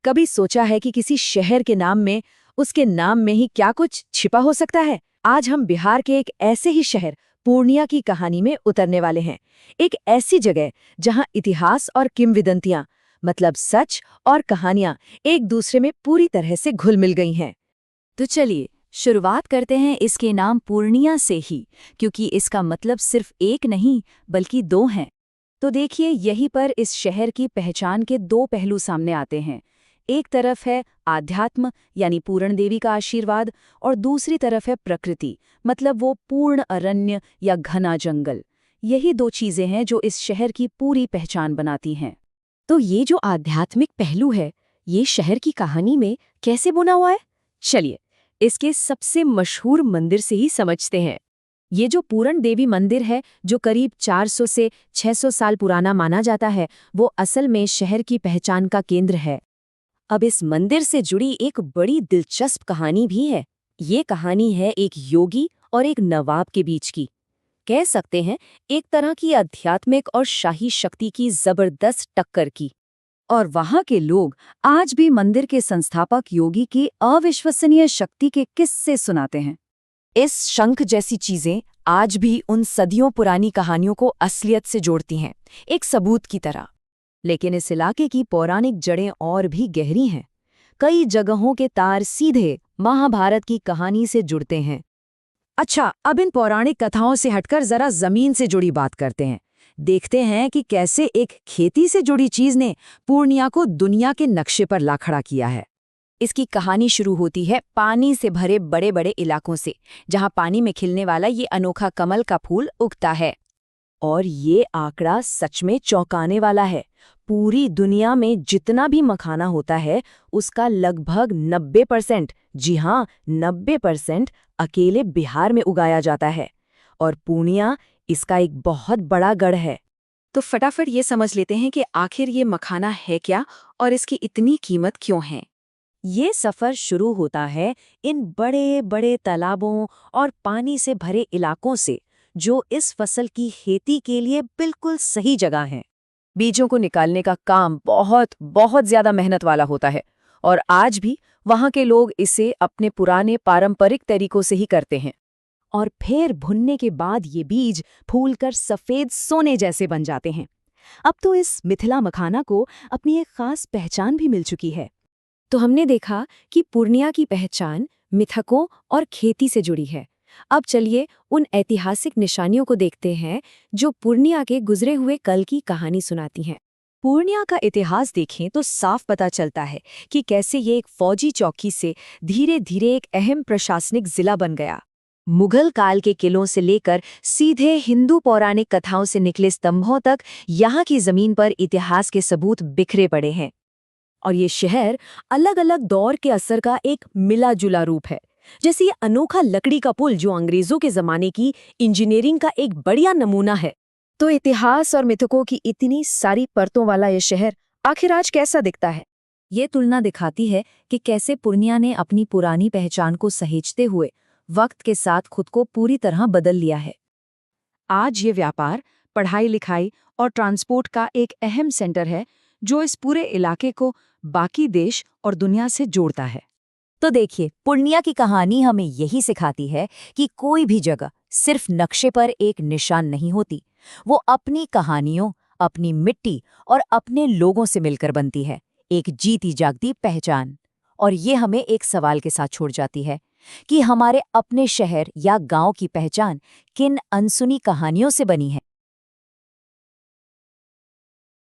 कभी सोचा है कि किसी शहर के नाम में, उसके नाम में ही क्या कुछ छिपा हो सकता है? आज हम बिहार के एक ऐसे ही शहर पूर्णिया की कहानी में उतरने वाले हैं। एक ऐसी जगह जहां इतिहास और किंवदंतियां, मतलब सच और कहानियां, एक दूसरे में पूरी तरह से घुल मिल गई हैं। तो चलिए शुरुआत करते हैं इसके नाम पूर्णिया से ही, क्योंकि इसका मतलब सिर्फ एक नहीं बल्कि दो हैं। तो देखिए, यहीं पर इस शहर की पहचान के दो पहलू सामने आते हैं। एक तरफ है आध्यात्म यानी पूर्ण देवी का आशीर्वाद, और दूसरी तरफ है प्रकृति, मतलब वो पूर्ण अरण्य या घना जंगल। यही दो चीजें हैं जो इस शहर की पूरी पहचान बनाती हैं। तो ये जो आध्यात्मिक पहलू है, ये शहर की कहानी में कैसे बुना हुआ है? चलिए, इसके सबसे मशहूर मंदिर से ही समझते हैं। ये जो पूरण देवी मंदिर है, जो करीब 400 से 600 साल पुराना माना जाता है, वो असल में शहर की पहचान का केंद्र है। अब इस मंदिर से जुड़ी एक बड़ी दिलचस्प कहानी भी है। ये कहानी है एक योगी और एक नवाब के बीच की। कह सकते हैं एक तरह की आध्यात्मिक और शाही शक्ति की जबरदस्त टक्कर की। और वहां के लोग आज भी मंदिर के संस्थापक योगी की अविश्वसनीय शक्ति के किस्से सुनाते हैं। इस शंख जैसी चीजें आज भी उन सदियों पुरानी कहानियों को असलियत से जोड़ती हैं, एक सबूत की तरह। लेकिन इस इलाके की पौराणिक जड़ें और भी गहरी हैं। कई जगहों के तार सीधे महाभारत की कहानी से जुड़ते हैं। अच्छा, अब इन पौराणिक कथाओं से हटकर जरा जमीन से जुड़ी बात करते हैं। देखते हैं कि कैसे एक खेती से जुड़ी चीज ने पूर्णिया को दुनिया के नक्शे पर ला खड़ा किया है। इसकी कहानी शुरू होती है पानी से भरे बड़े बड़े इलाकों से, जहां पानी में खिलने वाला ये अनोखा कमल का फूल उगता है। और ये आंकड़ा सच में चौंकाने वाला है। पूरी दुनिया में जितना भी मखाना होता है, उसका लगभग 90%, जी हाँ 90% अकेले बिहार में उगाया जाता है। और पूर्णिया इसका एक बहुत बड़ा गढ़ है। तो फटाफट ये समझ लेते हैं कि आखिर ये मखाना है क्या और इसकी इतनी कीमत क्यों है। ये सफर शुरू होता है इन बड़े बड़े तालाबों और पानी से भरे इलाकों से, जो इस फसल की खेती के लिए बिल्कुल सही जगह हैं। बीजों को निकालने का काम बहुत बहुत ज्यादा मेहनत वाला होता है, और आज भी वहां के लोग इसे अपने पुराने पारंपरिक तरीकों से ही करते हैं। और फिर भुनने के बाद ये बीज फूलकर सफेद सोने जैसे बन जाते हैं। अब तो इस मिथिला मखाना को अपनी एक खास पहचान भी मिल चुकी है। तो हमने देखा कि पूर्णिया की पहचान मिथकों और खेती से जुड़ी है। अब चलिए उन ऐतिहासिक निशानियों को देखते हैं जो पूर्णिया के गुजरे हुए कल की कहानी सुनाती हैं। पूर्णिया का इतिहास देखें तो साफ पता चलता है कि कैसे ये एक फौजी चौकी से धीरे धीरे एक अहम प्रशासनिक जिला बन गया। मुगल काल के किलों से लेकर सीधे हिंदू पौराणिक कथाओं से निकले स्तंभों तक यहाँ की जमीन पर इतिहास के सबूत बिखरे पड़े हैं। और ये शहर अलग अलग दौर के असर का एक मिला जुला रूप है। जैसे ये अनोखा लकड़ी का पुल जो अंग्रेजों के जमाने की इंजीनियरिंग का एक बढ़िया नमूना है। तो इतिहास और मिथकों की इतनी सारी परतों वाला ये शहर आखिर आज कैसा दिखता है? ये तुलना दिखाती है कि कैसे पूर्णिया ने अपनी पुरानी पहचान को सहेजते हुए वक्त के साथ खुद को पूरी तरह बदल लिया है। आज ये व्यापार, पढ़ाई लिखाई और ट्रांसपोर्ट का एक अहम सेंटर है, जो इस पूरे इलाके को बाकी देश और दुनिया से जोड़ता है। तो देखिए, पूर्णिया की कहानी हमें यही सिखाती है कि कोई भी जगह सिर्फ नक्शे पर एक निशान नहीं होती। वो अपनी कहानियों, अपनी मिट्टी और अपने लोगों से मिलकर बनती है, एक जीती जागती पहचान। और ये हमें एक सवाल के साथ छोड़ जाती है कि हमारे अपने शहर या गांव की पहचान किन अनसुनी कहानियों से बनी है।